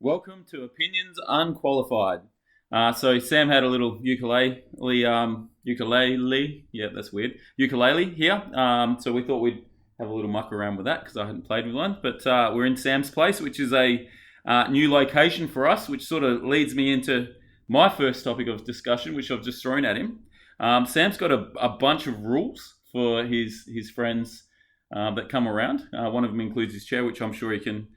Welcome to Opinions Unqualified. So Sam had a little ukulele. Yeah, that's weird. Ukulele here. So we thought we'd have a little muck around with that because I hadn't played with one. But we're in Sam's place, which is a new location for us, which sort of leads me into my first topic of discussion, which I've just thrown at him. Sam's got a bunch of rules for his friends that come around. One of them includes his chair, which I'm sure he can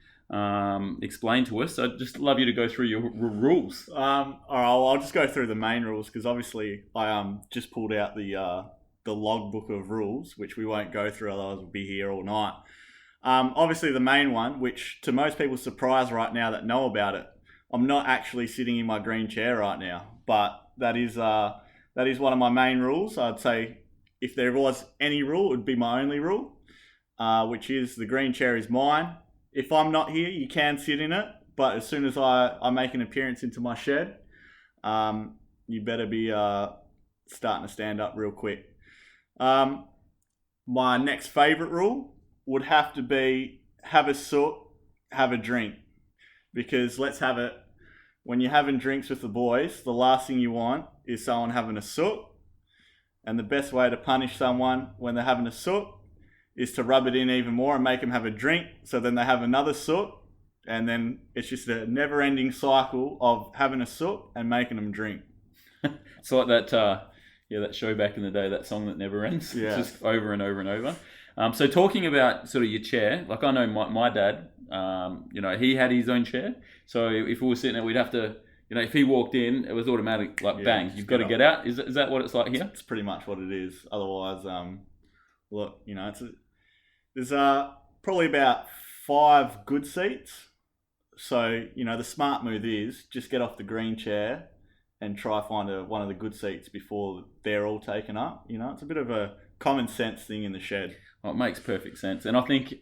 explain to us. So I'd just love you to go through your rules. All right, well, I'll just go through the main rules because obviously I just pulled out the logbook of rules, which we won't go through, otherwise we'll be here all night. Obviously the main one, which to most people's surprise right now that know about it, I'm not actually sitting in my green chair right now, but that is one of my main rules. I'd say if there was any rule, it would be my only rule, which is the green chair is mine. If I'm not here, you can sit in it, but as soon as I make an appearance into my shed, you better be starting to stand up real quick. My next favourite rule would have to be have a soot, have a drink. Because let's have it, when you're having drinks with the boys, the last thing you want is someone having a soot. And the best way to punish someone when they're having a soot is to rub it in even more and make them have a drink. So then they have another soot. And then it's just a never-ending cycle of having a soot and making them drink. It's like that show back in the day, that song that never ends. Yeah. It's just over and over and over. So talking about sort of your chair, like I know my dad, he had his own chair. So if we were sitting there, we'd have to, if he walked in, it was automatic, like bang, you've got to get out. Is that what it's like here? It's pretty much what it is. Otherwise, look, there's probably about 5 good seats. So, the smart move is just get off the green chair and try find one of the good seats before they're all taken up. It's a bit of a common sense thing in the shed. Well, it makes perfect sense. And I think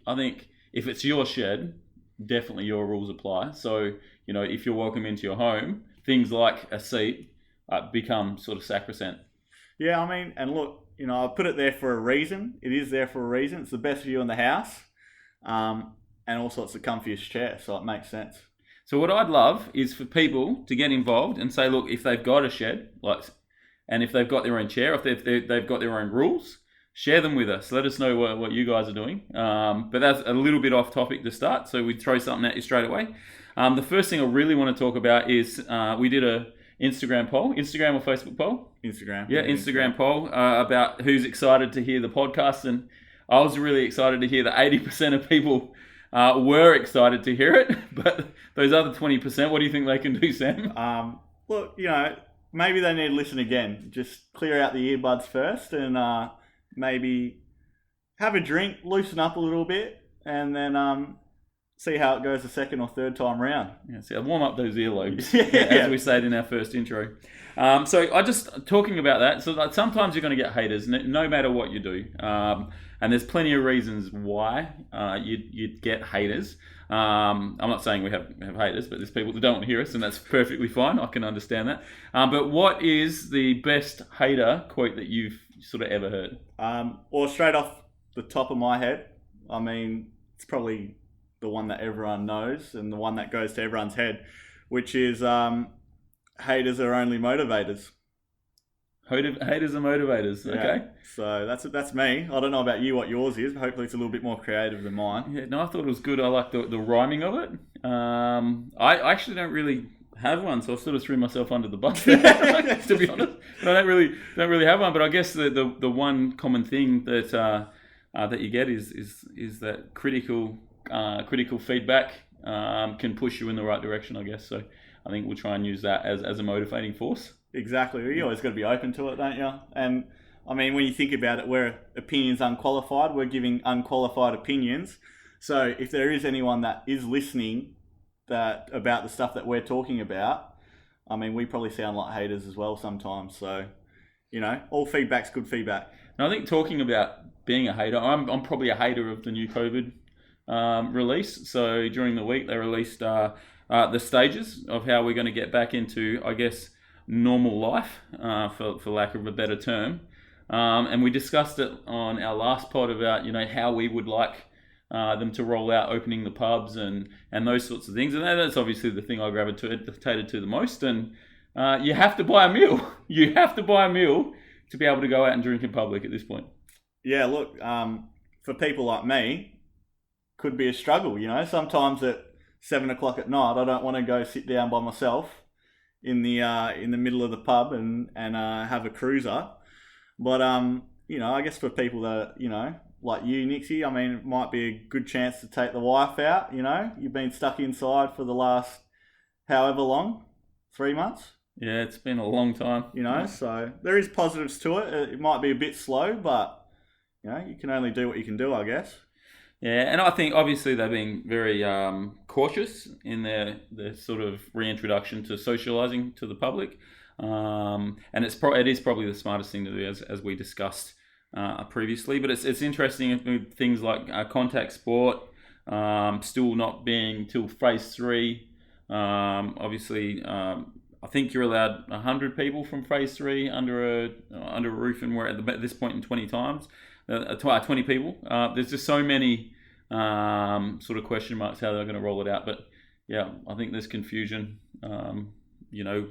if it's your shed, definitely your rules apply. So, if you're welcome into your home, things like a seat become sort of sacrosanct. Yeah, and look, I put it there for a reason. It is there for a reason. It's the best view in the house. And also it's the comfiest chair, so it makes sense. So what I'd love is for people to get involved and say, look, if they've got a shed, and if they've got their own chair, if they've got their own rules, share them with us. Let us know what you guys are doing. But that's a little bit off topic to start, so we'd throw something at you straight away. The first thing I really want to talk about is we did a Instagram poll. Instagram or Facebook poll? Instagram. Yeah, Instagram poll about who's excited to hear the podcast. And I was really excited to hear that 80% of people were excited to hear it. But those other 20%, what do you think they can do, Sam? Look, maybe they need to listen again. Just clear out the earbuds first and maybe have a drink, loosen up a little bit, and then see how it goes the second or third time round. Yeah, so warm up those earlobes, yeah. As we said in our first intro. So I just talking about that. So like sometimes you're going to get haters, no matter what you do, and there's plenty of reasons why you'd get haters. I'm not saying we have haters, but there's people that don't hear us, and that's perfectly fine. I can understand that. But what is the best hater quote that you've sort of ever heard? Well, straight off the top of my head, it's probably the one that everyone knows and the one that goes to everyone's head, which is haters are only motivators. Haters are motivators. Okay. Yeah. So that's me. I don't know about you what yours is, but hopefully it's a little bit more creative than mine. Yeah, no, I thought it was good. I like the rhyming of it. I actually don't really have one, so I sort of threw myself under the bus there, to be honest. But I don't really have one. But I guess the one common thing that you get is that critical feedback can push you in the right direction, I guess. So I think we'll try and use that as a motivating force. Exactly. You always got to be open to it, don't you? And when you think about it, we're Opinions Unqualified. We're giving unqualified opinions. So if there is anyone that is listening about the stuff that we're talking about, we probably sound like haters as well sometimes. So, all feedback's good feedback. And I think talking about being a hater, I'm probably a hater of the new COVID release. So during the week they released the stages of how we're going to get back into, I guess, normal life, for lack of a better term. And we discussed it on our last pod about, how we would like them to roll out opening the pubs and those sorts of things. And that's obviously the thing I gravitated to the most. And you have to buy a meal. You have to buy a meal to be able to go out and drink in public at this point. Yeah, look, for people like me, could be a struggle, you know. Sometimes at 7 o'clock at night, I don't want to go sit down by myself in the middle of the pub and have a cruiser. But you know, I guess for people that, you know, like you, Nixy, I mean, it might be a good chance to take the wife out. You know, you've been stuck inside for the last however long, 3 months. Yeah, it's been a long time. You know, so there is positives to it. It might be a bit slow, but you know, you can only do what you can do, I guess. Yeah, and I think obviously they're being very cautious in their sort of reintroduction to socialising to the public, and it is probably the smartest thing to do, as we discussed previously. But it's interesting with things like contact sport still not being till phase 3. Obviously, I think you're allowed 100 people from phase 3 under a roof, and we're at this point in 20 times. 20 people. There's just so many sort of question marks how they're going to roll it out. But yeah, I think there's confusion, you know,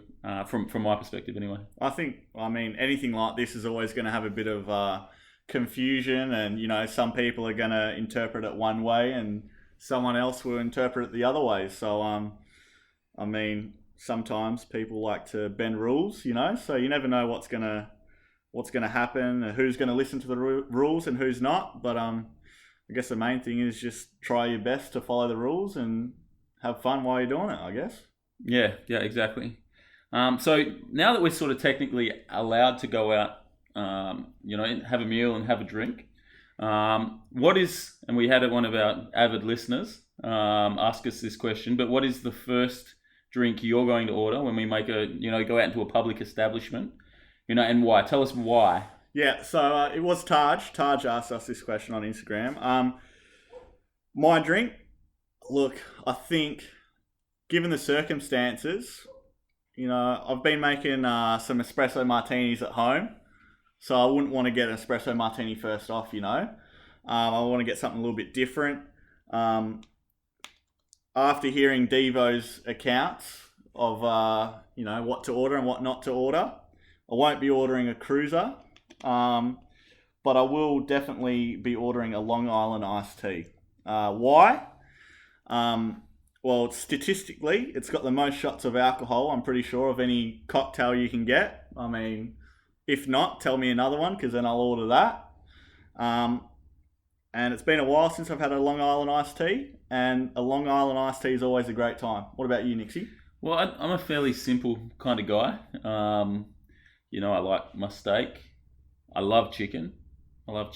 from my perspective anyway. I mean, anything like this is always going to have a bit of confusion, and, you know, some people are going to interpret it one way and someone else will interpret it the other way. So, I mean, sometimes people like to bend rules, you know, so you never know what's going to happen, who's going to listen to the rules and who's not. But I guess the main thing is just try your best to follow the rules and have fun while you're doing it, I guess. Yeah, exactly. So now that we're sort of technically allowed to go out, you know, have a meal and have a drink, what is, and we had one of our avid listeners ask us this question, but what is the first drink you're going to order when we go out into a public establishment? You know, and why? Tell us why. Yeah, so it was Taj. Taj asked us this question on Instagram. My drink, look, I think, given the circumstances, you know, I've been making some espresso martinis at home, so I wouldn't want to get an espresso martini first off, you know. I want to get something a little bit different. After hearing Devo's accounts of, you know, what to order and what not to order, I won't be ordering a cruiser, but I will definitely be ordering a Long Island iced tea. Why? Well, statistically, it's got the most shots of alcohol, I'm pretty sure, of any cocktail you can get. I mean, if not, tell me another one, because then I'll order that. And it's been a while since I've had a Long Island iced tea, and a Long Island iced tea is always a great time. What about you, Nixy? Well, I'm a fairly simple kind of guy. You know, I like my steak. I love chicken. I love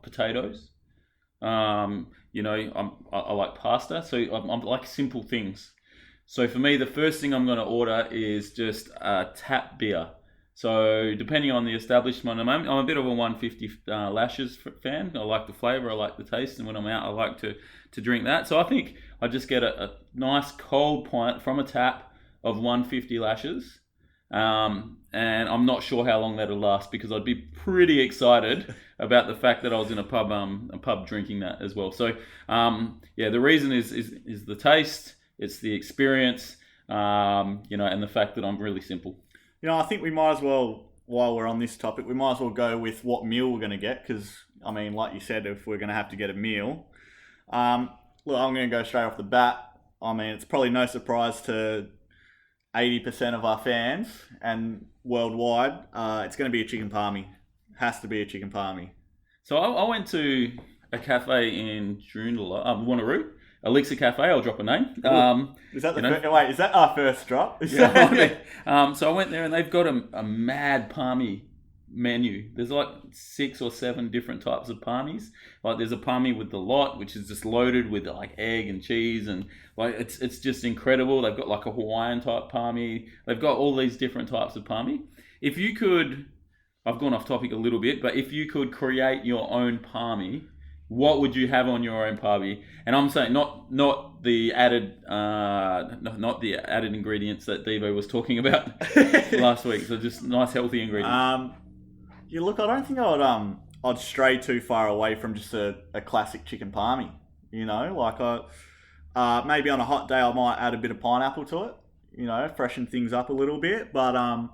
potatoes. You know, I like pasta. So I'm like simple things. So for me, the first thing I'm going to order is just a tap beer. So depending on the establishment, I'm a bit of a 150 lashes fan. I like the flavour, I like the taste, and when I'm out, I like to drink that. So I think I just get a nice cold pint from a tap of 150 lashes. And I'm not sure how long that'll last, because I'd be pretty excited about the fact that I was in a pub drinking that as well. So yeah, the reason is the taste, it's the experience, you know, and the fact that I'm really simple. You know, I think we might as well, while we're on this topic, we might as well go with what meal we're going to get, because, I mean, like you said, if we're going to have to get a meal, look, I'm going to go straight off the bat. I mean, it's probably no surprise to 80% of our fans and worldwide, it's going to be a chicken palmy. Has to be a chicken palmy. So I went to a cafe in Wanneroo, Elixir Cafe. I'll drop a name. Is that wait? Is that our first drop? Yeah. So I went there, and they've got a mad palmy menu. There's like 6 or 7 different types of palmies. Like there's a palmy with the lot, which is just loaded with like egg and cheese, and like it's just incredible. They've got like a Hawaiian type palmy. They've got all these different types of palmy. If you could, I've gone off topic a little bit, but if you could create your own palmy, what would you have on your own palmy? And I'm saying not the added ingredients that Devo was talking about last week. So just nice healthy ingredients. Yeah, look, I don't think I I'd stray too far away from just a classic chicken palmy. Like maybe on a hot day I might add a bit of pineapple to it. Freshen things up a little bit. But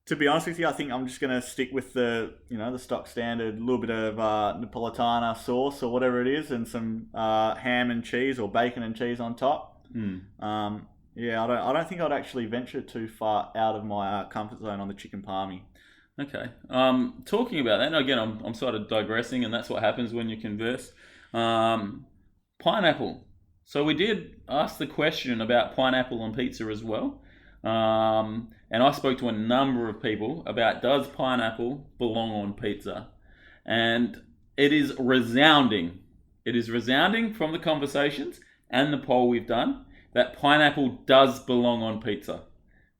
to be honest with you, I think I'm just going to stick with the stock standard, little bit of Napolitana sauce or whatever it is, and some ham and cheese or bacon and cheese on top. Yeah, I don't think I'd actually venture too far out of my comfort zone on the chicken palmy. Okay. Talking about that, and again, I'm sort of digressing, and that's what happens when you converse. Pineapple. So we did ask the question about pineapple on pizza as well. And I spoke to a number of people about, does pineapple belong on pizza? And it is resounding. It is resounding from the conversations and the poll we've done that pineapple does belong on pizza.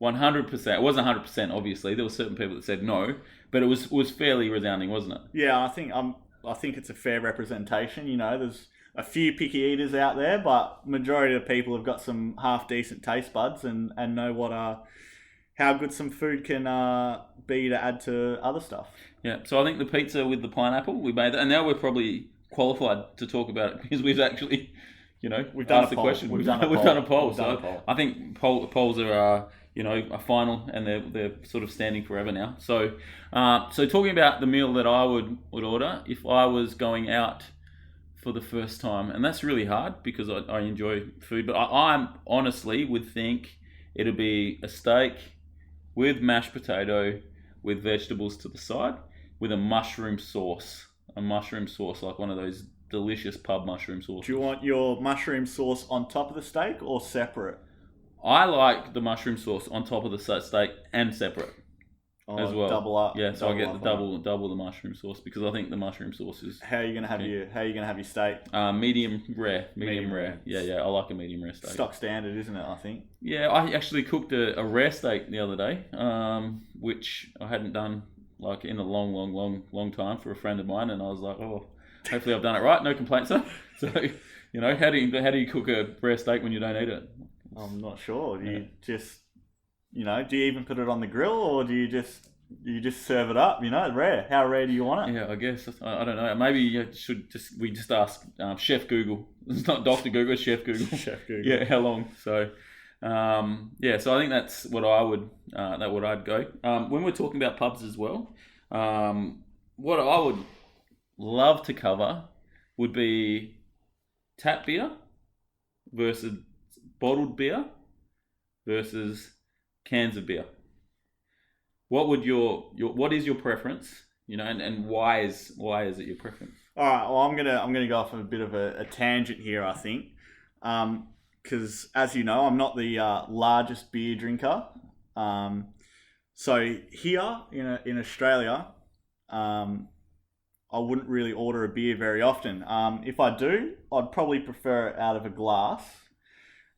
100%. It wasn't 100%, obviously. There were certain people that said no, but it was fairly resounding, wasn't it? Yeah, I think it's a fair representation. There's a few picky eaters out there, but majority of people have got some half decent taste buds and know how good some food can be to add to other stuff. Yeah, so I think the pizza with the pineapple, we made that, and now we're probably qualified to talk about it because we've actually, we've done the question. We've done a poll. So I think polls are, a final, and they're sort of standing forever now. So, so talking about the meal that I would order if I was going out for the first time, and that's really hard because I enjoy food, but I honestly would think it'll be a steak with mashed potato with vegetables to the side with a mushroom sauce. Like one of those delicious pub mushroom sauces. Do you want your mushroom sauce on top of the steak or separate? I like the mushroom sauce on top of the steak and separate. As well, double up. Yeah, so I get the double the mushroom sauce because I think the mushroom sauce is. How are you gonna have your steak? Medium rare. Yeah. I like a medium rare steak. Stock standard, isn't it? I think. Yeah, I actually cooked a rare steak the other day, which I hadn't done like in a long time for a friend of mine, and I was like, oh, hopefully I've done it right. No complaints, sir. So how do you cook a rare steak when you don't eat it? I'm not sure. Do you just do you even put it on the grill, or do you just serve it up? Rare. How rare do you want it? Yeah, I guess I don't know. Maybe we just ask Chef Google. It's not Dr. Google, it's Chef Google. Chef Google. Yeah, how long? So, so I think that's what I'd go. When we're talking about pubs as well, what I would love to cover would be tap beer versus bottled beer versus cans of beer. What would what is your preference? And why is it your preference? All right. Well, I'm gonna go off a bit of a tangent here. I think, because as you know, I'm not the largest beer drinker. So here in Australia, I wouldn't really order a beer very often. If I do, I'd probably prefer it out of a glass.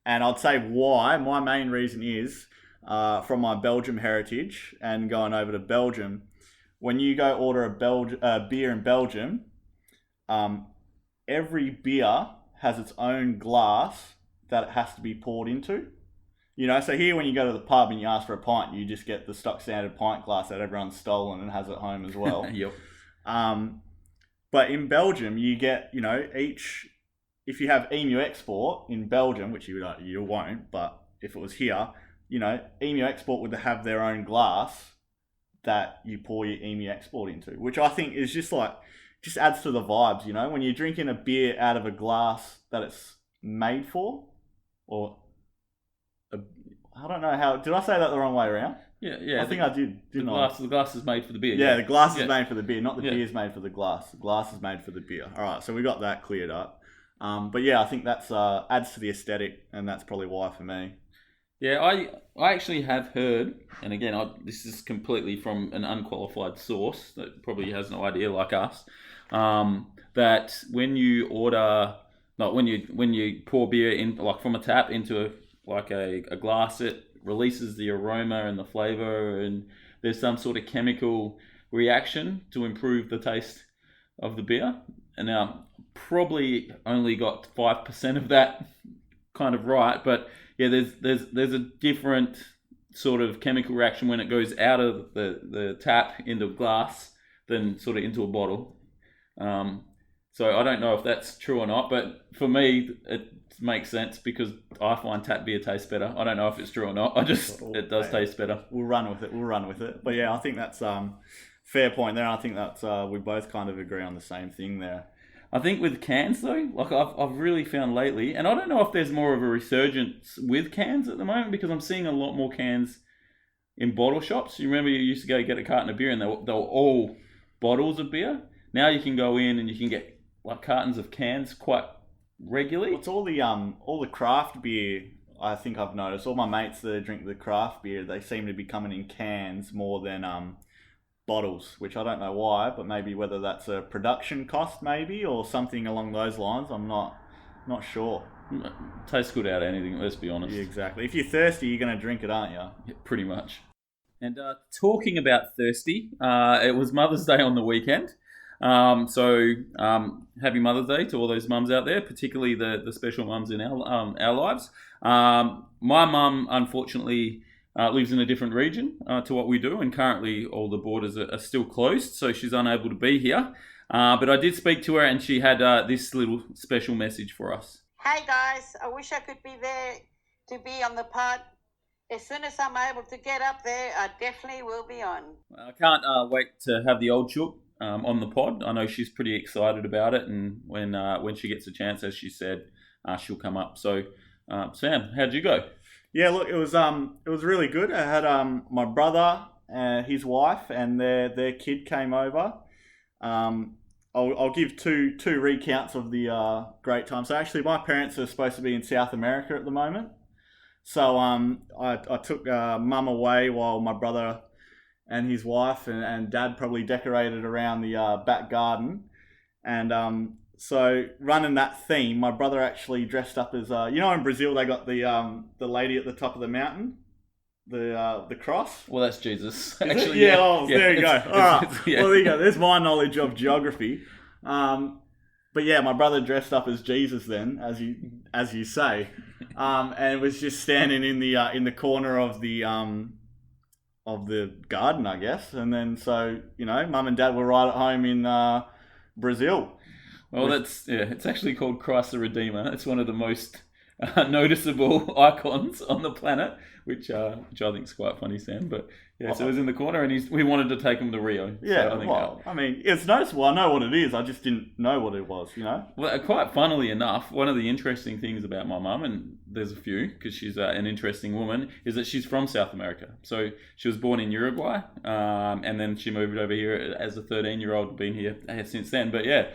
And I'd say why. My main reason is from my Belgium heritage and going over to Belgium. When you go order a beer in Belgium, every beer has its own glass that it has to be poured into. So here when you go to the pub and you ask for a pint, you just get the stock standard pint glass that everyone's stolen and has at home as well. Yep. But in Belgium, you get, if you have Emu Export in Belgium, which you won't, but if it was here, Emu Export would have their own glass that you pour your Emu Export into, which I think is just adds to the vibes, when you're drinking a beer out of a glass that it's made for, or I don't know how, did I say that the wrong way around? Yeah. I think I did, didn't I? The glass is made for the beer. Yeah, the glass is made for the beer, not the beer is made for the glass. The glass is made for the beer. All right, so we got that cleared up. But yeah, I think that's adds to the aesthetic, and that's probably why for me. Yeah, I actually have heard, and again, this is completely from an unqualified source that probably has no idea like us, that when you order, like when you pour beer in, like from a tap into a glass, it releases the aroma and the flavor, and there's some sort of chemical reaction to improve the taste of the beer. And now, probably only got 5% of that kind of right, but yeah, there's a different sort of chemical reaction when it goes out of the tap into glass than sort of into a bottle. So I don't know if that's true or not, but for me, it makes sense because I find tap beer tastes better. I don't know if it's true or not. It does taste better. We'll run with it. But yeah, I think that's fair point there. I think that's we both kind of agree on the same thing there. I think with cans though, like I've really found lately, and I don't know if there's more of a resurgence with cans at the moment because I'm seeing a lot more cans in bottle shops. You remember you used to go get a carton of beer and they were all bottles of beer. Now you can go in and you can get like cartons of cans quite regularly. It's all the craft beer. I think I've noticed all my mates that drink the craft beer, they seem to be coming in cans more than bottles, which I don't know why, but maybe whether that's a production cost maybe or something along those lines. I'm not sure. Tastes good out of anything, let's be honest. Yeah, exactly. If you're thirsty, you're going to drink it, aren't you? Yeah, pretty much. And talking about thirsty, it was Mother's Day on the weekend. So happy Mother's Day to all those mums out there, particularly the special mums in our lives. My mum, unfortunately, lives in a different region to what we do, and currently all the borders are still closed, so she's unable to be here. But I did speak to her, and she had this little special message for us. Hey guys, I wish I could be there to be on the pod. As soon as I'm able to get up there, I definitely will be on. I can't wait to have the old chook on the pod. I know she's pretty excited about it, and when she gets a chance, as she said, she'll come up. So, Sam, how'd you go? Yeah, look, it was really good. I had my brother, his wife, and their kid came over. I'll give two recounts of the great time. So actually, my parents are supposed to be in South America at the moment. So I took mum away while my brother and his wife and dad probably decorated around the back garden. And so running that theme, my brother actually dressed up as in Brazil they got the lady at the top of the mountain, the cross. Well, that's Jesus. Actually, there you go. All right. Well, there you go. There's my knowledge of geography. But yeah, my brother dressed up as Jesus then, as you say, and was just standing in the corner of the garden, I guess. And then so mum and dad were right at home in Brazil. Well, it's actually called Christ the Redeemer. It's one of the most noticeable icons on the planet, which I think is quite funny, Sam. But yeah, so it was in the corner, and we wanted to take him to Rio. Yeah, so I mean, it's noticeable. I know what it is. I just didn't know what it was, Well, quite funnily enough, one of the interesting things about my mum, and there's a few, because she's an interesting woman, is that she's from South America. So she was born in Uruguay, and then she moved over here as a 13-year-old, been here since then. But yeah.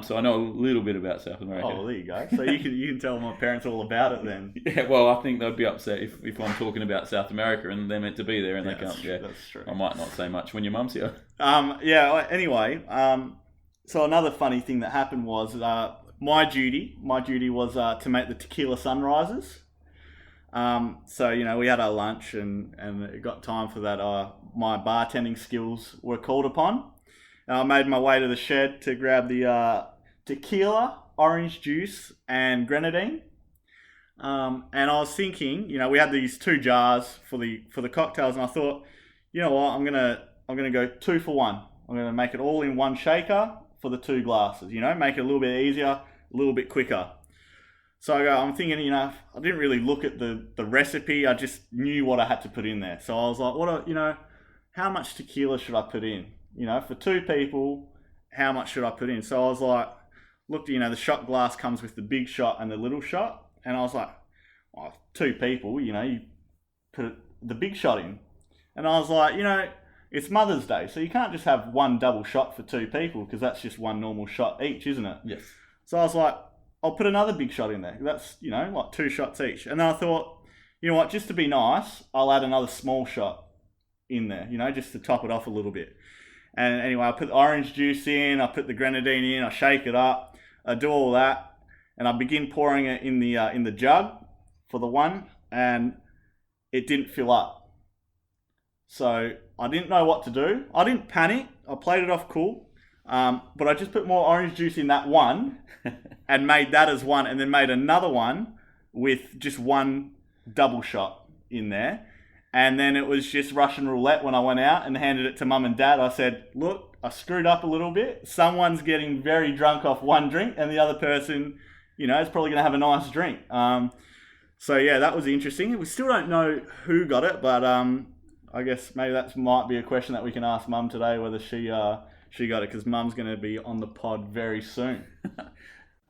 So I know a little bit about South America. Oh, well, there you go. So you can tell my parents all about it then. Yeah, well, I think they'd be upset if I'm talking about South America and they're meant to be there and they can't. Yeah, that's true. I might not say much when your mum's here. Anyway, so another funny thing that happened was my duty was to make the tequila sunrises. So we had our lunch and it got time for that. My bartending skills were called upon. I made my way to the shed to grab the tequila, orange juice, and grenadine. And I was thinking, we had these 2 jars for the cocktails, and I thought, you know what, I'm gonna go 2 for 1. I'm gonna make it all in one shaker for the 2 glasses. Make it a little bit easier, a little bit quicker. So I'm thinking, I didn't really look at the recipe. I just knew what I had to put in there. So I was like, how much tequila should I put in? For 2 people, how much should I put in? So I was like, looked, the shot glass comes with the big shot and the little shot. And I was like, 2 people, you put the big shot in. And I was like, it's Mother's Day, so you can't just have 1 double shot for 2 people because that's just 1 normal shot each, isn't it? Yes. So I was like, I'll put another big shot in there. That's, like 2 shots each. And then I thought, just to be nice, I'll add another small shot in there, just to top it off a little bit. And anyway, I put the orange juice in, I put the grenadine in, I shake it up, I do all that, and I begin pouring it in the jug for the 1, and it didn't fill up. So I didn't know what to do. I didn't panic. I played it off cool, but I just put more orange juice in that 1 and made that as 1, and then made another 1 with just 1 double shot in there. And then it was just Russian roulette when I went out and handed it to mum and dad. I said, look, I screwed up a little bit. Someone's getting very drunk off one drink, and the other person, is probably going to have a nice drink. So yeah, that was interesting. We still don't know who got it, but I guess maybe that might be a question that we can ask Mum today, whether she got it, because Mum's going to be on the pod very soon.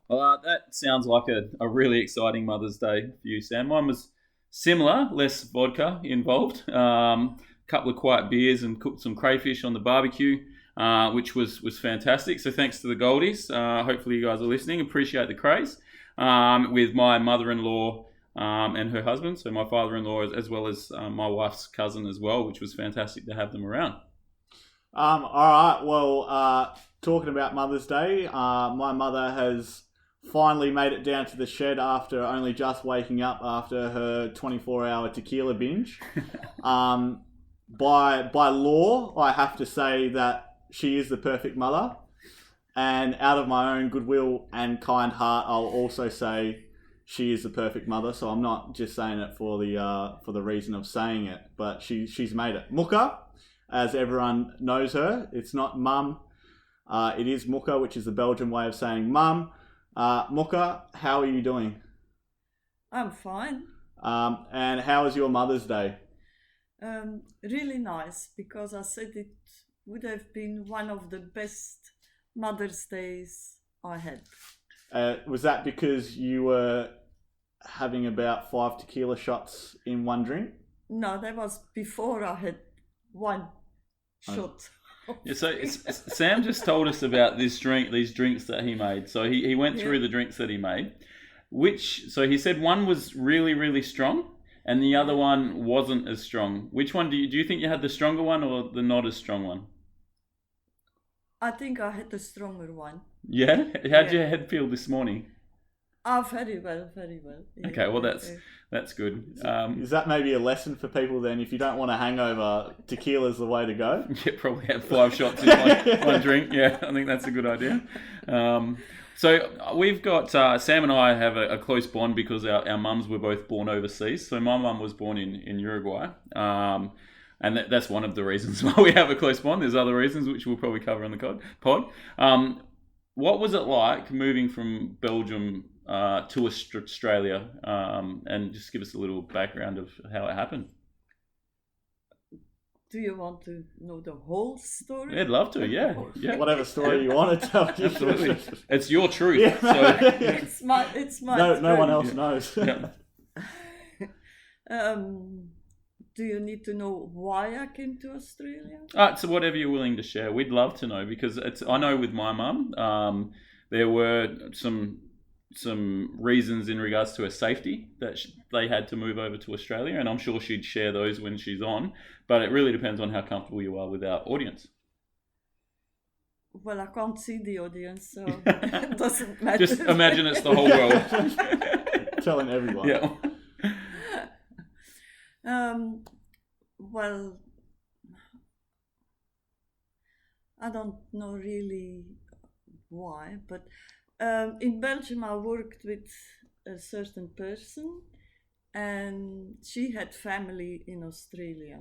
Well, that sounds like a really exciting Mother's Day for you, Sam. Mine was similar, less vodka involved. Couple of quiet beers and cooked some crayfish on the barbecue, which was fantastic. So thanks to the Goldies. Hopefully you guys are listening. Appreciate the craze. With my mother-in-law and her husband, so my father-in-law as well as my wife's cousin as well, which was fantastic to have them around. All right. Well, talking about Mother's Day, my mother has finally made it down to the shed after only just waking up after her 24-hour tequila binge. By law, I have to say that she is the perfect mother. And out of my own goodwill and kind heart, I'll also say she is the perfect mother. So I'm not just saying it for the reason of saying it, but she's made it. Muka, as everyone knows her, it's not Mum. It is Muka, which is the Belgian way of saying Mum. Muka, how are you doing? I'm fine. And how was your Mother's Day? Really nice, because I said it would have been one of the best Mother's Days I had. Was that because you were having about 5 tequila shots in one drink? No, that was before I had one shot. Yeah, so Sam just told us about these drinks that he made. So he went through the drinks that he made. So he said one was really, really strong and the other one wasn't as strong. Which one do you think you had, the stronger one or the not as strong one? I think I had the stronger one. Yeah? How'd your head feel this morning? Oh, very well, very well. Yeah. Okay, well that's good. Is that maybe a lesson for people then? If you don't want a hangover, tequila's the way to go? Yeah, probably have 5 shots in one drink. Yeah, I think that's a good idea. So we've got, Sam and I have a close bond because our mums were both born overseas. So my mum was born in Uruguay. And that's one of the reasons why we have a close bond. There's other reasons which we'll probably cover on the pod. What was it like moving from Belgium to Australia? And just give us a little background of how it happened. Do you want to know the whole story? I'd love to, yeah. Whatever story you want to tell. Absolutely. It's your truth. Yeah. So. It's my no one else knows. Yeah. Do you need to know why I came to Australia? So whatever you're willing to share, we'd love to know, because I know with my mum, there were some reasons in regards to her safety that they had to move over to Australia, and I'm sure she'd share those when she's on, but it really depends on how comfortable you are with our audience. Well, I can't see the audience, so it doesn't matter. Just imagine it's the whole world. Telling everyone. Yeah. Well, I don't know really why, but in Belgium I worked with a certain person and she had family in Australia.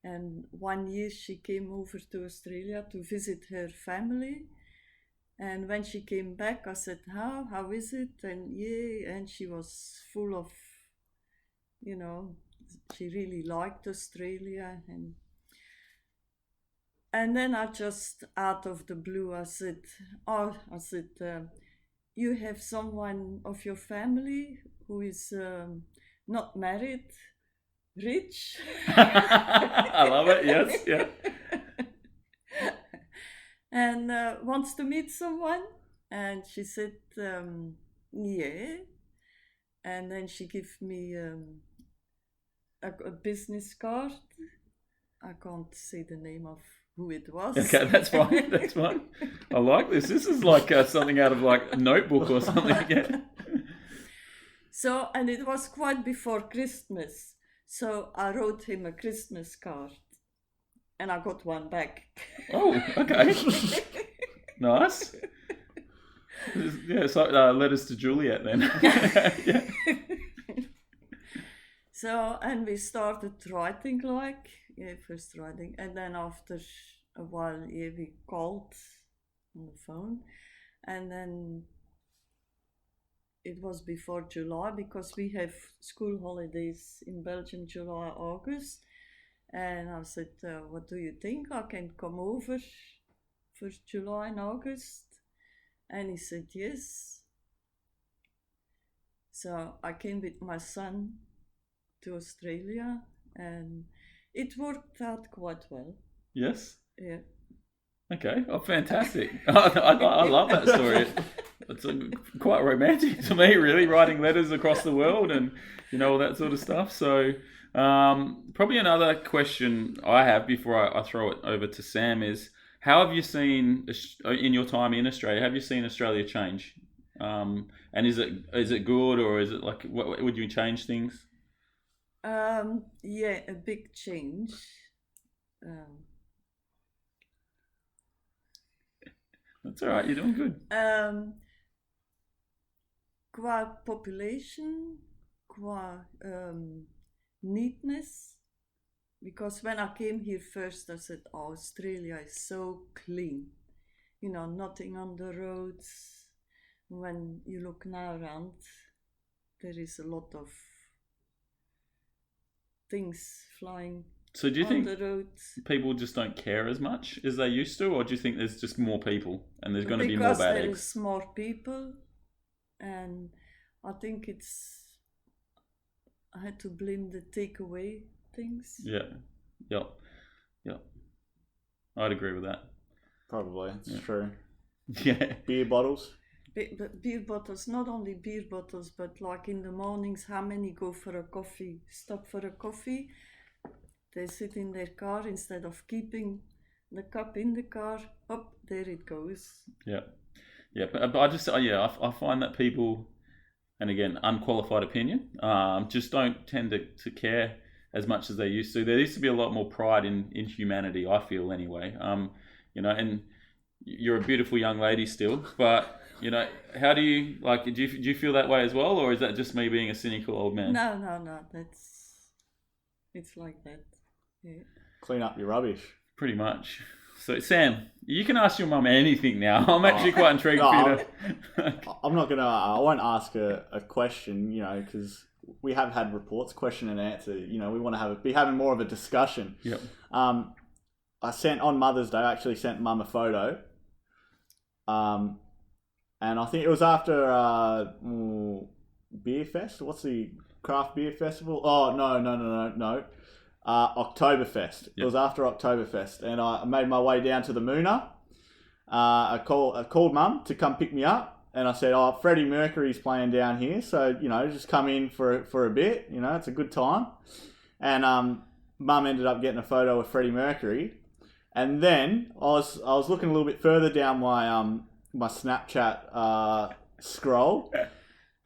And one year she came over to Australia to visit her family. And when she came back, I said, how is it? And she was full of, she really liked Australia. And then I just, out of the blue, I said, you have someone of your family who is not married, rich? I love it, yes, yeah. And wants to meet someone? And she said, yeah. And then she gave me a business card. I can't say the name of who it was. Okay, that's fine. That's fine. I like this. This is like something out of like a notebook or something. Yeah. So, and it was quite before Christmas. So I wrote him a Christmas card. And I got one back. Oh, okay. Nice. Yeah, so letters to Juliet then. Yeah. So, and we started writing first writing. And then after while we called on the phone, and then it was before July because we have school holidays in Belgium, July, August. And I said, what do you think? I can come over for July and August? And he said, yes. So I came with my son to Australia, and it worked out quite well. Yes. Yeah. Okay. Oh, fantastic. I love that story. It's quite romantic to me, really, writing letters across the world and, all that sort of stuff. So probably another question I have before I throw it over to Sam is, how have you seen, in your time in Australia, have you seen Australia change? And is it good, or is it like, what would you change things? Yeah, a big change. That's all right, you're doing good. Qua population, qua neatness, because when I came here first, I said, oh, Australia is so clean, nothing on the roads. When you look now around, there is a lot of things flying. So do you think the roads. People just don't care as much as they used to, or do you think there's just more people and there's going to be more bad Because there eggs? is more people, and I think I had to blame the takeaway things. Yeah. Yep. I'd agree with that. Probably, it's true. Yeah. Beer bottles. But beer bottles, not only beer bottles, but like in the mornings, how many go for a coffee, stop for a coffee? They sit in their car instead of keeping the cup in the car. Up there it goes. Yeah. But I find that people, and again, unqualified opinion, just don't tend to care as much as they used to. There used to be a lot more pride in humanity, I feel anyway. And you're a beautiful young lady still, but how do you do you feel that way as well, or is that just me being a cynical old man? No, it's like that. Yeah. Clean up your rubbish. Pretty much. So Sam, you can ask your mum anything now. I'm actually quite intrigued for you to... I won't ask a question, because we have had reports, question and answer. We want to be having more of a discussion. Yep. I sent on Mother's Day, I actually sent Mum a photo. And I think it was after Beer Fest. What's the craft beer festival? Oh, no. Oktoberfest. Yep. It was after Oktoberfest, and I made my way down to the Moona. I called Mum to come pick me up, and I said, "Oh, Freddie Mercury's playing down here, so just come in for a bit. It's a good time." And Mum ended up getting a photo of Freddie Mercury, and then I was looking a little bit further down my Snapchat scroll.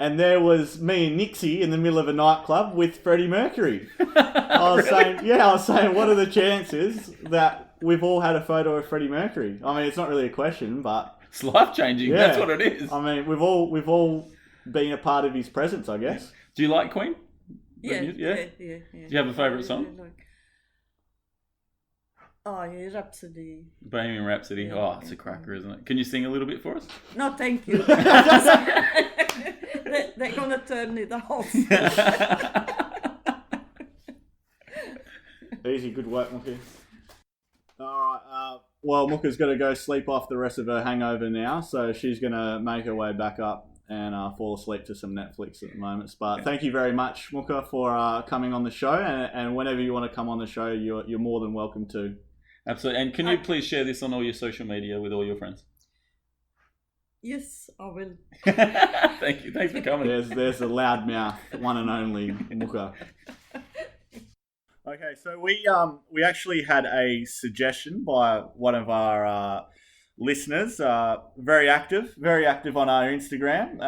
And there was me and Nixy in the middle of a nightclub with Freddie Mercury. I was saying, what are the chances that we've all had a photo of Freddie Mercury? I mean, it's not really a question, but it's life changing. Yeah. That's what it is. I mean, we've all been a part of his presence, I guess. Do you like Queen? Yeah. Do you have a favourite song? Rhapsody. Bohemian Rhapsody. Yeah, oh, it's a cracker, isn't it? Can you sing a little bit for us? No, thank you. They're going to turn it off. Easy, good work, Mooka. All right. Well, Mooka's going to go sleep off the rest of her hangover now, so she's going to make her way back up and fall asleep to some Netflix at the moment. But thank you very much, Mooka, for coming on the show. And whenever you want to come on the show, you're more than welcome to. Absolutely. And can you please share this on all your social media with all your friends? Yes, I will. Thank you. Thanks for coming. There's the loudmouth, one and only Mooka. Okay, so we actually had a suggestion by one of our listeners, very active on our Instagram.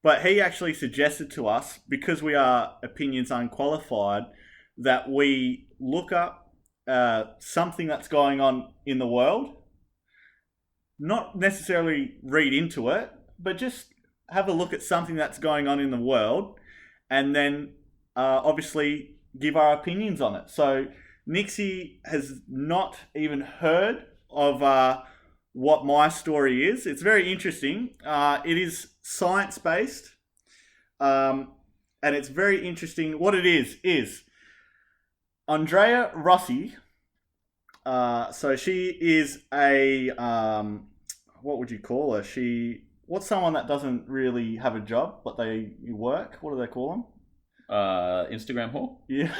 But he actually suggested to us, because we are Opinions Unqualified, that we look up something that's going on in the world. Not necessarily read into it, but just have a look at something that's going on in the world, and then obviously give our opinions on it. So Nixy has not even heard of what my story is. It's very interesting. It is science-based, and it's very interesting. What it is Andrea Rossi. So she is a what would you call her? What's someone that doesn't really have a job but they work? What do they call them? Instagram whore? Yeah.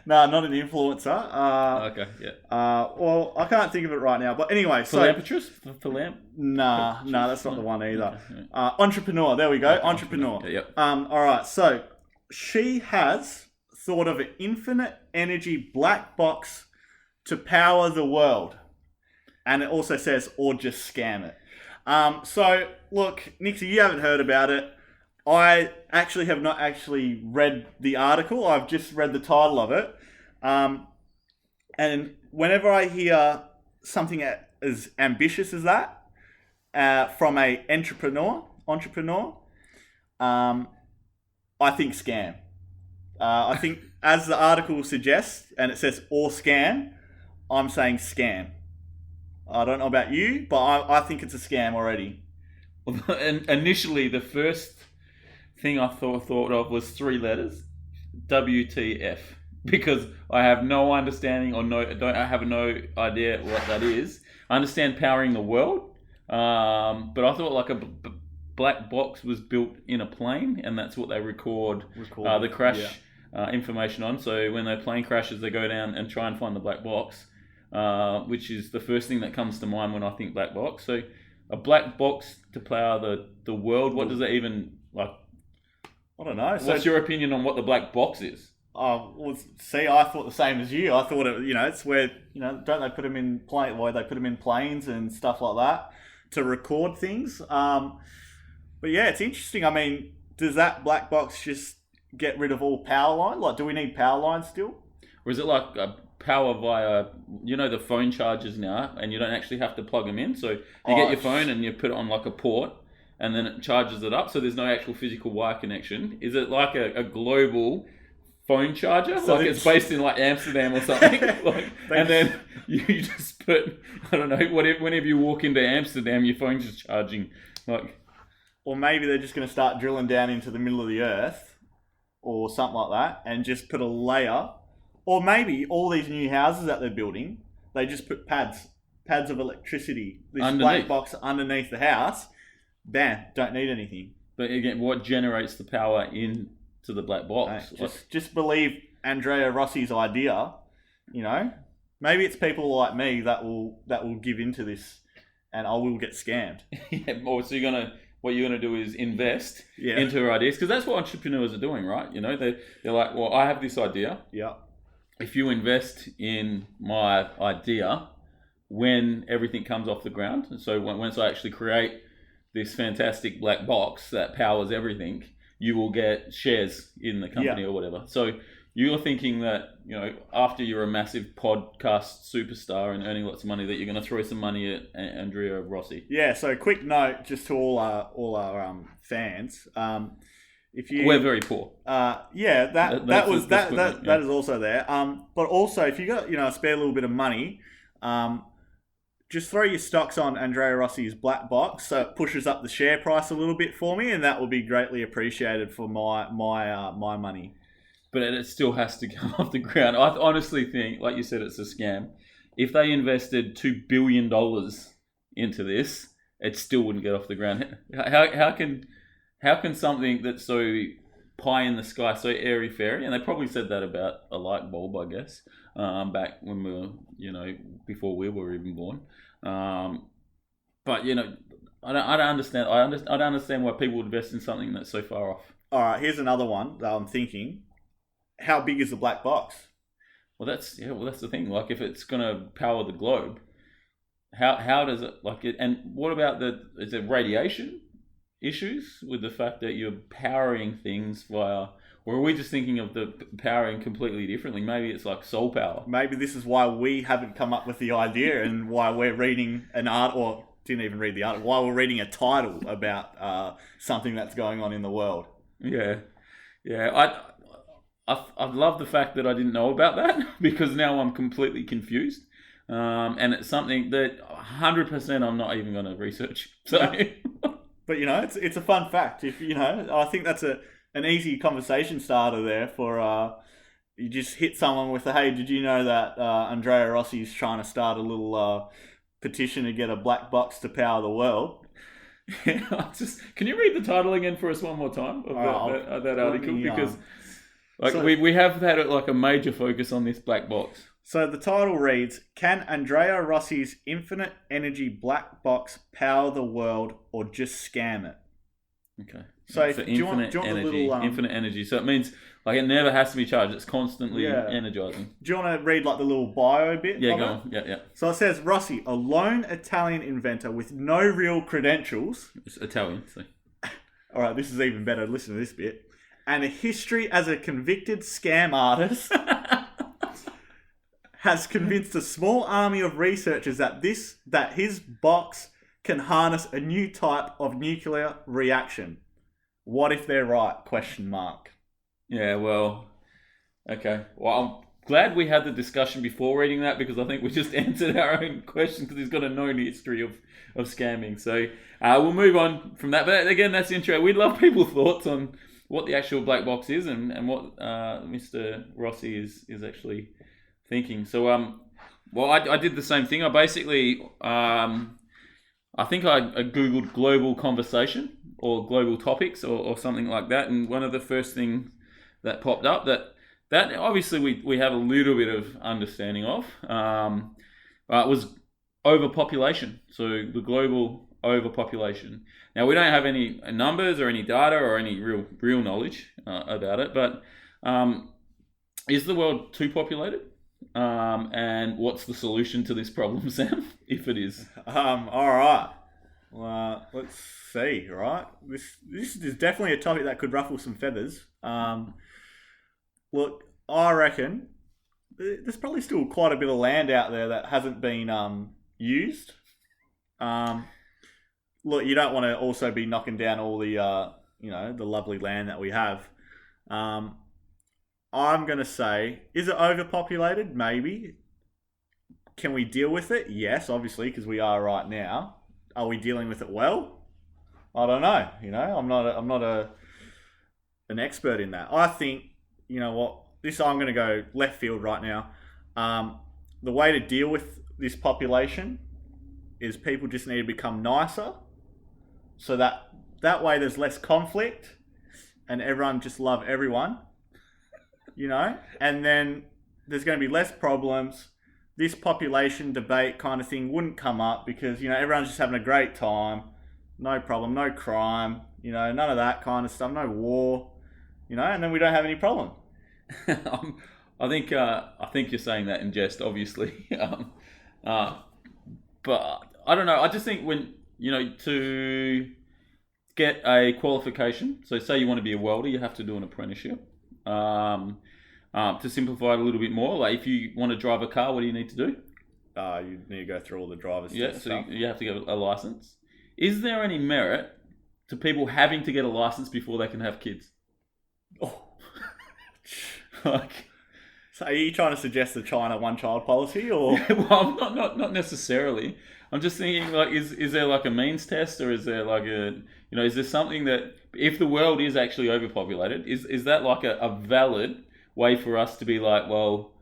No, not an influencer. Okay, yeah. Well, I can't think of it right now. But anyway, Philanthropist? Nah, that's not the one either. Okay, yeah. Entrepreneur. There we go. Entrepreneur. Okay, yep. All right. So she has thought of an infinite energy black box to power the world, and it also says, or just scam it. So look, Nixy, you haven't heard about it. I actually have not actually read the article. I've just read the title of it. And whenever I hear something as ambitious as that from a entrepreneur, I think scam. I think, as the article suggests, and it says or scam, I'm saying scam. I don't know about you, but I think it's a scam already. And initially, the first thing I thought of was 3 letters, WTF, because I have no understanding I have no idea what that is. I understand powering the world, but I thought like a black box was built in a plane, and that's what they record the crash information on. So when the plane crashes, they go down and try and find the black box, which is the first thing that comes to mind when I think black box. So a black box to power the world. What does that even like? I don't know. What's your opinion on what the black box is? Well, see, I thought the same as you. I thought it's where don't they put them in they put them in planes and stuff like that to record things. But yeah, it's interesting. I mean, does that black box just get rid of all power lines? Like, do we need power lines still? Or is it like a power via, the phone chargers now, and you don't actually have to plug them in? So you get your phone and you put it on like a port, and then it charges it up. So there's no actual physical wire connection. Is it like a global phone charger? So like it's based in like Amsterdam or something? And then you just put, I don't know, whenever you walk into Amsterdam, your phone's just charging. Or maybe they're just going to start drilling down into the middle of the earth or something like that and just put a layer. Or maybe all these new houses that they're building, they just put pads of electricity, this black box underneath the house. Bam, don't need anything. But again, what generates the power into the black box? Just believe Andrea Rossi's idea. Maybe it's people like me that will give into this, and I will get scammed. Yeah. So what you're gonna do is invest into her ideas, because that's what entrepreneurs are doing, right? They're like, well, I have this idea. Yeah. If you invest in my idea, when everything comes off the ground, and so once I actually create this fantastic black box that powers everything, you will get shares in the company or whatever. So you're thinking that, after you're a massive podcast superstar and earning lots of money, that you're going to throw some money at Andrea Rossi. Yeah. So quick note, just to all our fans, we're very poor. That is also there. But also, if you got a spare little bit of money, just throw your stocks on Andrea Rossi's black box, so it pushes up the share price a little bit for me, and that will be greatly appreciated for my money. But it still has to come off the ground. I honestly think, like you said, it's a scam. If they invested $2 billion into this, it still wouldn't get off the ground. How can something that's so pie in the sky, so airy fairy, and they probably said that about a light bulb, I guess, back when we were, before we were even born. But I don't understand. I don't understand why people would invest in something that's so far off. All right, here's another one that I'm thinking. How big is the black box? Well, that's the thing. Like, if it's gonna power the globe, how does it And what about is it radiation issues with the fact that you're powering things via, or are we just thinking of the powering completely differently? Maybe it's like soul power. Maybe this is why we haven't come up with the idea, and why we're reading an art, or didn't even read the article, why we're reading a title about something that's going on in the world. Yeah. I love the fact that I didn't know about that because now I'm completely confused. And it's something that 100% I'm not even going to research. So, but it's a fun fact. If I think that's an easy conversation starter there for you just hit someone with hey, did you know that Andrea Rossi's trying to start a little petition to get a black box to power the world? Can you read the title again for us one more time of that article? Because we have had like a major focus on this black box. So the title reads, "Can Andrea Rossi's infinite energy black box power the world or just scam it?" Okay. So do you want energy, infinite energy. So it means like it never has to be charged. It's constantly energizing. Do you want to read like the little bio bit? Yeah, go on. Yeah. So it says, Rossi, a lone Italian inventor with no real credentials. It's Italian, so. All right, this is even better. Listen to this bit. And a history as a convicted scam artist has convinced a small army of researchers that his box can harness a new type of nuclear reaction. What if they're right? Question mark. Yeah, well, okay. Well, I'm glad we had the discussion before reading that because I think we just answered our own question because he's got a known history of scamming. So we'll move on from that. But again, that's the intro. We'd love people's thoughts on what the actual black box is and what Mr. Rossi is actually thinking. So, well, I did the same thing. I basically, I think I Googled global conversation or global topics or something like that. And one of the first things that popped up that obviously we have a little bit of understanding of was overpopulation. So the global overpopulation. Now we don't have any numbers or any data or any real knowledge about it, but is the world too populated? And what's the solution to this problem, Sam? If it is, all right. Well, let's see. Right, this is definitely a topic that could ruffle some feathers. Look, I reckon there's probably still quite a bit of land out there that hasn't been used. Look, you don't want to also be knocking down all the the lovely land that we have. I'm going to say, is it overpopulated? Maybe. Can we deal with it? Yes, obviously, because we are right now. Are we dealing with it well? I don't know. I'm not an expert in that. I think, I'm going to go left field right now. The way to deal with this population is people just need to become nicer, so that way there's less conflict, and everyone just love everyone. And then there's going to be less problems. This population debate kind of thing wouldn't come up because, everyone's just having a great time. No problem, no crime, none of that kind of stuff, no war, and then we don't have any problem. I think you're saying that in jest, obviously. But I don't know. I just think when, to get a qualification, so say you want to be a welder, you have to do an apprenticeship. To simplify it a little bit more, like if you want to drive a car, what do you need to do? You need to go through all the driver's test stuff. You have to get a license. Is there any merit to people having to get a license before they can have kids? Oh. So are you trying to suggest the China one-child policy, or? Well, not necessarily. I'm just thinking, like, is there like a means test, or is there like is there something that, if the world is actually overpopulated, is that like a valid way for us to be like, well,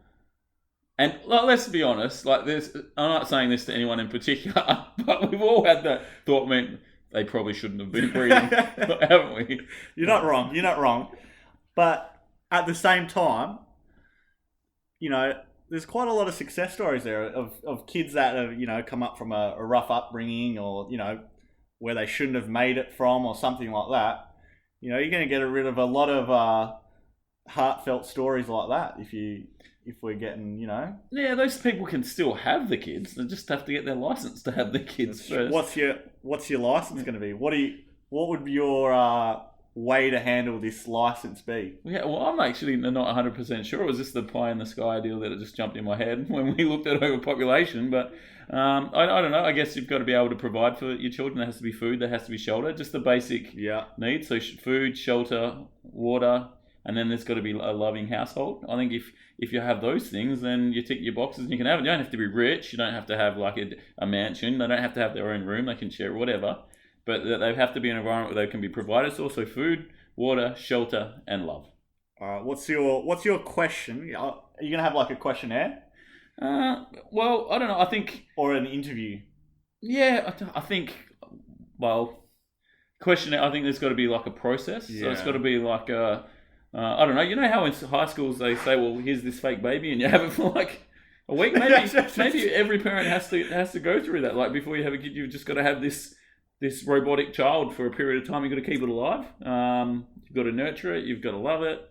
and let's be honest, like this, I'm not saying this to anyone in particular, but we've all had that thought, man, they probably shouldn't have been breeding, haven't we? You're not wrong. But at the same time, there's quite a lot of success stories there of kids that have, come up from a rough upbringing or, where they shouldn't have made it from or something like that. You're going to get rid of a lot of heartfelt stories like that if we're getting, Yeah, those people can still have the kids. They just have to get their license to have the kids first. What's your license going to be? What would your way to handle this license be? Yeah, well, I'm actually not 100% sure. It was just the pie in the sky deal that it just jumped in my head when we looked at overpopulation. But I don't know. I guess you've got to be able to provide for your children. There has to be food. There has to be shelter. Just the basic needs. So food, shelter, water. and then there's got to be a loving household. I think if you have those things, then you tick your boxes and you can have it. You don't have to be rich. You don't have to have like a mansion. They don't have to have their own room. They can share whatever. But they have to be in an environment where they can be provided. It's also food, water, shelter, and love. What's your question? Are you gonna have like a questionnaire? Well, I don't know. I think or an interview. Yeah, I think. Well, questionnaire. I think there's got to be like a process. Yeah. So it's got to be like I don't know. You know how in high schools they say, "Well, here's this fake baby," and you have it for like a week. Maybe every parent has to go through that. Like before you have a kid, you've just got to have this robotic child for a period of time. You've got to keep it alive. You've got to nurture it. You've got to love it.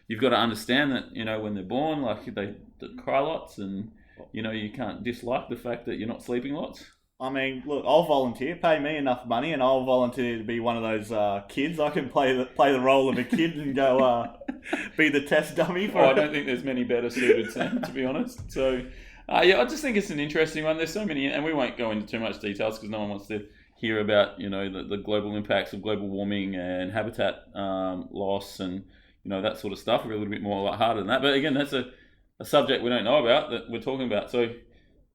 You've got to understand that, when they're born, like they cry lots, and you can't dislike the fact that you're not sleeping lots. I mean, look, I'll volunteer. Pay me enough money, and I'll volunteer to be one of those kids. I can play the role of a kid and go be the test dummy for. I don't think there's many better suited, Sam, to be honest. So, I just think it's an interesting one. There's so many, and we won't go into too much details because no one wants to hear about the global impacts of global warming and habitat loss and that sort of stuff. We're a little bit more harder than that, but again, that's a subject we don't know about that we're talking about. So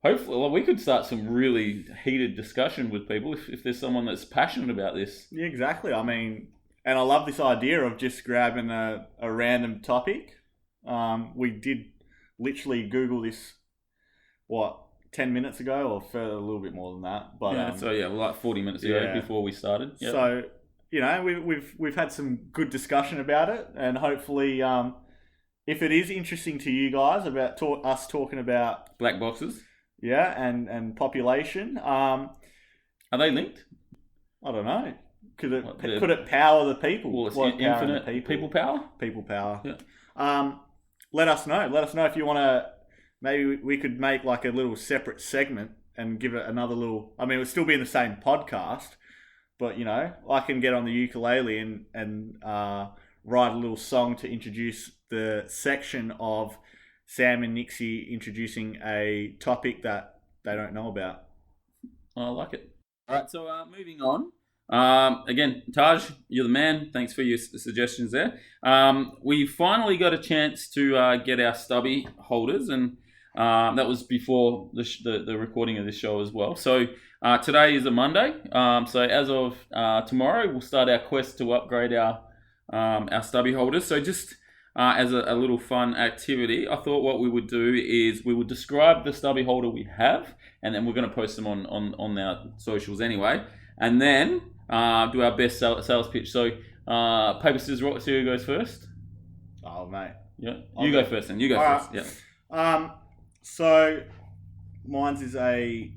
hopefully, we could start some really heated discussion with people if there's someone that's passionate about this. Yeah, exactly. I mean, and I love this idea of just grabbing a random topic. We did literally Google this 10 minutes ago, or further, a little bit more than that. But like 40 minutes ago before we started. Yep. So we've had some good discussion about it, and hopefully, if it is interesting to you guys about us talking about black boxes, and population, are they linked? I don't know. Could it power the people? Well, it's infinite people power. People power. Yeah. Let us know. Let us know if you want to. Maybe we could make like a little separate segment and give it another little. I mean, it would still be in the same podcast, but I can get on the ukulele and write a little song to introduce the section of Sam and Nixy introducing a topic that they don't know about. I like it. All right, so moving on. Again, Taj, you're the man. Thanks for your suggestions there. We finally got a chance to get our stubby holders, and that was before the recording of this show as well. So today is a Monday. So as of tomorrow, we'll start our quest to upgrade our stubby holders. So just as a little fun activity, I thought what we would do is we would describe the stubby holder we have, and then we're going to post them on our socials anyway, and then do our best sales pitch. So paper, scissors, rock, see who goes first. Oh, mate. Yeah, you go first then. You go first. Right. Yeah. So mine's is a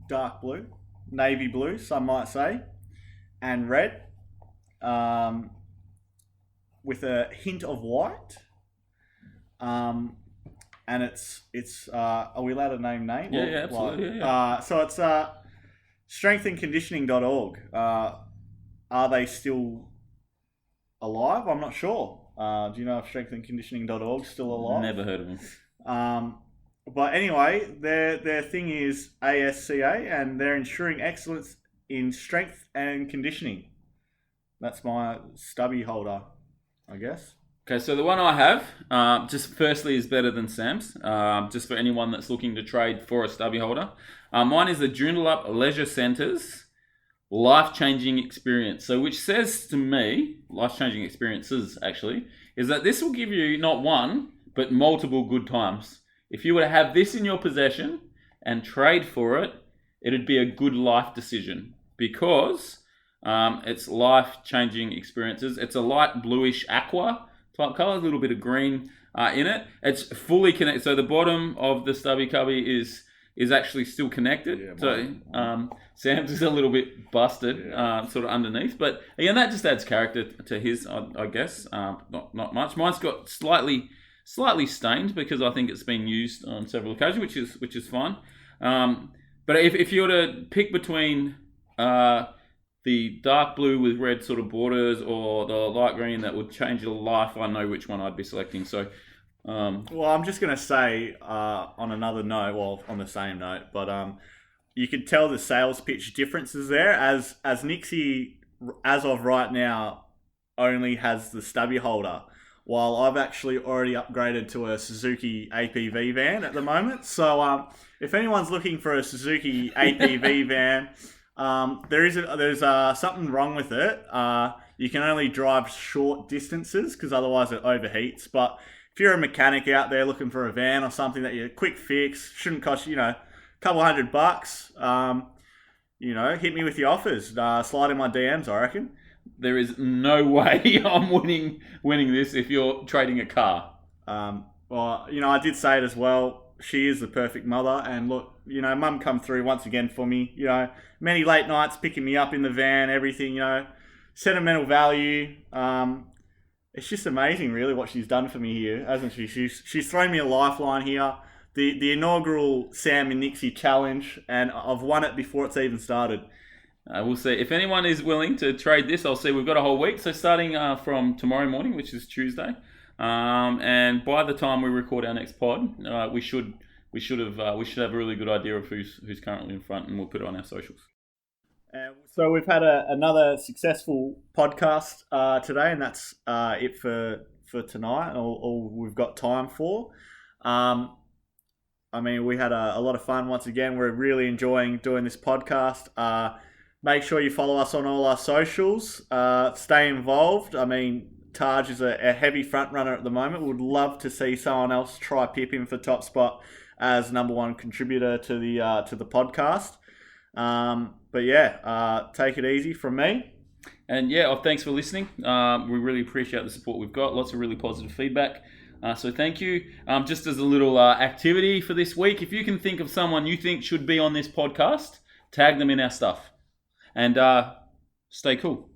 dark blue, navy blue, some might say, and red, with a hint of white. And it's are we allowed to name name? Yeah, absolutely. Yeah. So it's strengthandconditioning.org. Are they still alive? I'm not sure. Do you know if strengthandconditioning.org is still alive? Never heard of them. But anyway, their thing is ASCA, and they're ensuring excellence in strength and conditioning. That's my stubby holder, I guess. Okay, so the one I have, just firstly, is better than Sam's. Just for anyone that's looking to trade for a stubby holder. Mine is the Joondalup Leisure Centre's life-changing experience. So which says to me, life-changing experiences actually, is that this will give you not one, but multiple good times. If you were to have this in your possession and trade for it, it'd be a good life decision because it's life-changing experiences. It's a light bluish aqua type color, a little bit of green in it. It's fully connected. So the bottom of the stubby cubby is actually still connected. Yeah, so Sam's is a little bit busted, sort of underneath. But again, that just adds character to his, I guess. Not much. Mine's got slightly stained because I think it's been used on several occasions, which is fine. But if you were to pick between the dark blue with red sort of borders or the light green that would change your life, I know which one I'd be selecting. So, well, I'm just going to say on another note, well, on the same note, but you could tell the sales pitch differences there as Nixy, as of right now, only has the stubby holder. while I've actually already upgraded to a Suzuki APV van at the moment. So if anyone's looking for a Suzuki APV van, there's something wrong with it. You can only drive short distances because otherwise it overheats. But if you're a mechanic out there looking for a van or something that you quick fix, shouldn't cost you, a couple $100, hit me with your offers. Slide in my DMs, I reckon. There is no way I'm winning this if you're trading a car. I did say it as well. She is the perfect mother, and look, Mum come through once again for me. Many late nights picking me up in the van, everything. Sentimental value. It's just amazing, really, what she's done for me here, hasn't she? She's thrown me a lifeline here. The inaugural Sam and Nixy challenge, and I've won it before it's even started. We'll see. If anyone is willing to trade this, I'll see. We've got a whole week. So starting from tomorrow morning, which is Tuesday, and by the time we record our next pod, we should have a really good idea of who's currently in front, and we'll put it on our socials. So we've had another successful podcast today, and that's it for tonight. All we've got time for. We had a lot of fun once again. We're really enjoying doing this podcast. Make sure you follow us on all our socials. Stay involved. Taj is a heavy front runner at the moment. Would love to see someone else try pip him for top spot as number one contributor to the podcast. Take it easy from me. And thanks for listening. We really appreciate the support we've got. Lots of really positive feedback. So thank you. Just as a little activity for this week, if you can think of someone you think should be on this podcast, tag them in our stuff. And stay cool.